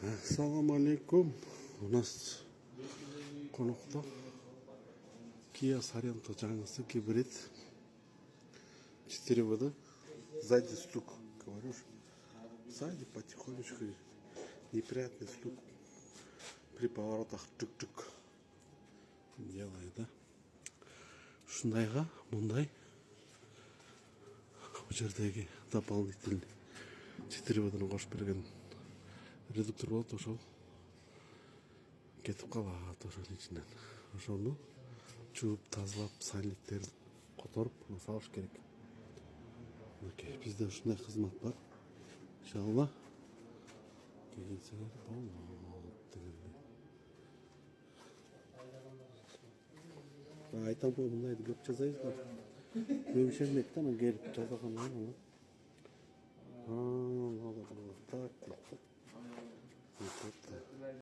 Ассаламу алейкум. У нас конокто Kia Sorento жаңысы гибрид 4 вода. Сзади стук, говорю. Сзади потихонечку неприятный стук при поворотах чук-чук делает, да? Шундайга, мундай. Bu жердеги дополнительный 4 воданы қосып берген редуктор болады, ошол кетип калат ошонун ичинен. Ошону жууп тазалап, сальниктерди которуп салыш керек. Окей, бизде ушундай кызмат бар. Иншалла келсеңер болот дегендей. Айтам го мындайды көп жасайбыз да. Көбүшөрмөк да, келип жасаган.